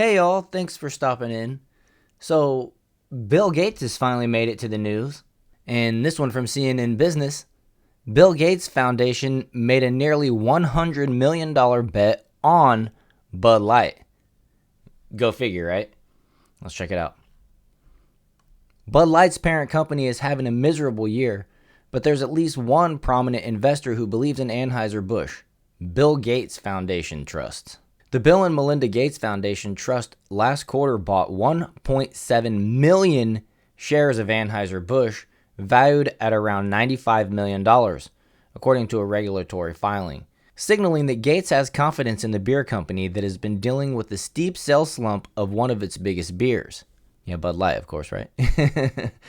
Hey y'all, thanks for stopping in. So, Bill Gates has finally made it to the news. And this one from CNN Business. Bill Gates Foundation made a nearly $100 million bet on Bud Light. Go figure, right? Let's check it out. Bud Light's parent company is having a miserable year, but there's at least one prominent investor who believes in Anheuser-Busch, Bill Gates Foundation Trust. The Bill and Melinda Gates Foundation Trust last quarter bought 1.7 million shares of Anheuser-Busch, valued at around $95 million, according to a regulatory filing, signaling that Gates has confidence in the beer company that has been dealing with the steep sales slump of one of its biggest beers. Yeah, Bud Light, of course, right?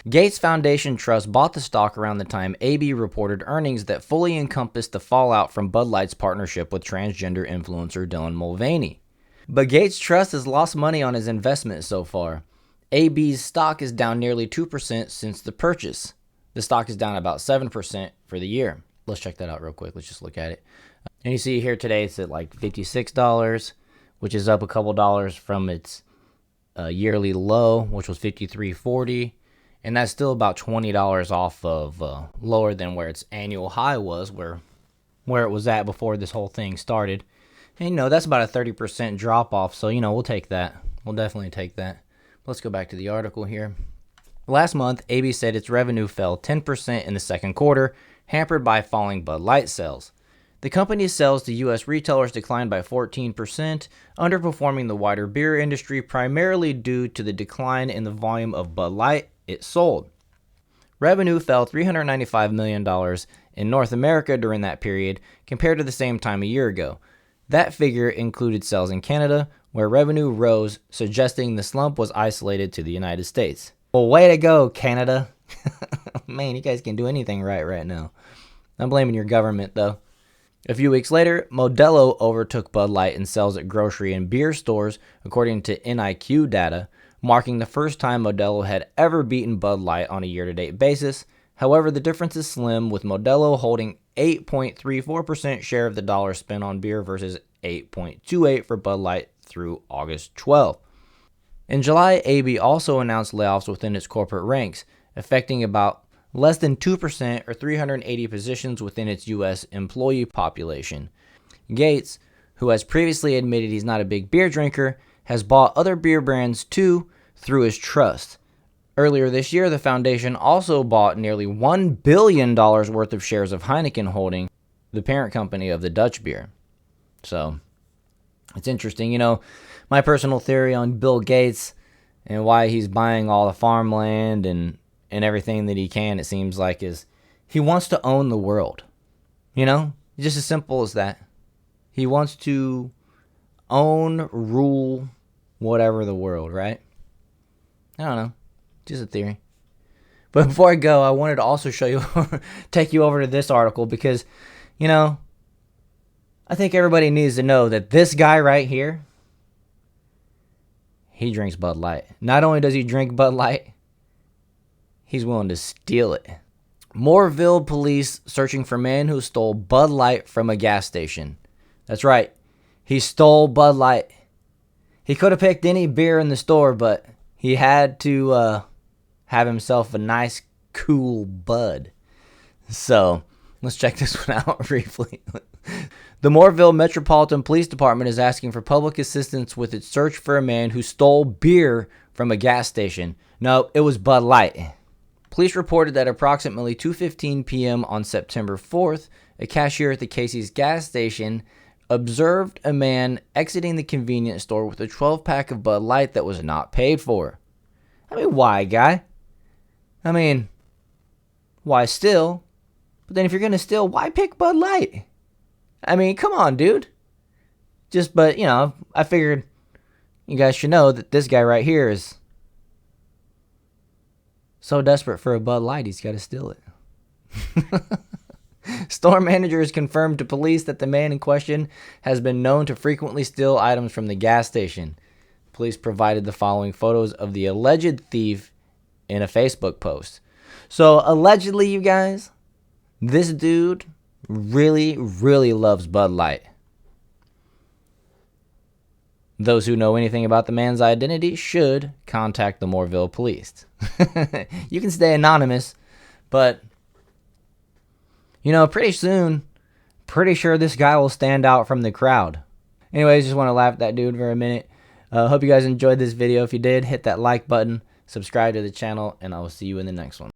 Gates Foundation Trust bought the stock around the time AB reported earnings that fully encompassed the fallout from Bud Light's partnership with transgender influencer Dylan Mulvaney. But Gates Trust has lost money on his investment so far. AB's stock is down nearly 2% since the purchase. The stock is down about 7% for the year. Let's check that out real quick. Let's just look at it. And you see here today it's at like $56, which is up a couple dollars from its yearly low, which was $53.40, and that's still about $20 off of lower than where its annual high was, where it was at before this whole thing started. And that's about a 30% drop off, so we'll take that. We'll definitely take that. Let's go back to the article here. Last month, AB said its revenue fell 10% in the second quarter, hampered by falling Bud Light sales. The company's sales to U.S. retailers declined by 14%, underperforming the wider beer industry primarily due to the decline in the volume of Bud Light it sold. Revenue fell $395 million in North America during that period compared to the same time a year ago. That figure included sales in Canada, where revenue rose, suggesting the slump was isolated to the United States. Well, way to go, Canada. Man, you guys can do anything right now. I'm blaming your government, though. A few weeks later, Modelo overtook Bud Light in sales at grocery and beer stores, according to NIQ data, marking the first time Modelo had ever beaten Bud Light on a year-to-date basis. However, the difference is slim, with Modelo holding 8.34% share of the dollars spent on beer versus 8.28% for Bud Light through August 12th. In July, AB also announced layoffs within its corporate ranks, affecting about less than 2% or 380 positions within its U.S. employee population. Gates, who has previously admitted he's not a big beer drinker, has bought other beer brands too through his trust. Earlier this year, the foundation also bought nearly $1 billion worth of shares of Heineken Holding, the parent company of the Dutch beer. So, it's interesting. My personal theory on Bill Gates and why he's buying all the farmland and everything that he can, it seems like, is he wants to own the world. Just as simple as that. He wants to own, rule, whatever the world, right? I don't know. Just a theory. But before I go, I wanted to also show you, take you over to this article because, I think everybody needs to know that this guy right here, he drinks Bud Light. Not only does he drink Bud Light, he's willing to steal it. Moorville police searching for man who stole Bud Light from a gas station. That's right. He stole Bud Light. He could have picked any beer in the store, but he had to have himself a nice, cool Bud. So, let's check this one out briefly. The Moorville Metropolitan Police Department is asking for public assistance with its search for a man who stole beer from a gas station. No, it was Bud Light. Police reported that approximately 2:15 p.m. on September 4th, a cashier at the Casey's gas station observed a man exiting the convenience store with a 12-pack of Bud Light that was not paid for. Why, guy? Why steal? But then if you're going to steal, why pick Bud Light? Come on, dude. I figured you guys should know that this guy right here is so desperate for a Bud Light, he's got to steal it. Store managers confirmed to police that the man in question has been known to frequently steal items from the gas station. Police provided the following photos of the alleged thief in a Facebook post. So, allegedly, you guys, this dude really, really loves Bud Light. Those who know anything about the man's identity should contact the Moorville police. You can stay anonymous, but, pretty soon, pretty sure this guy will stand out from the crowd. Anyways, just want to laugh at that dude for a minute. Hope you guys enjoyed this video. If you did, hit that like button, subscribe to the channel, and I will see you in the next one.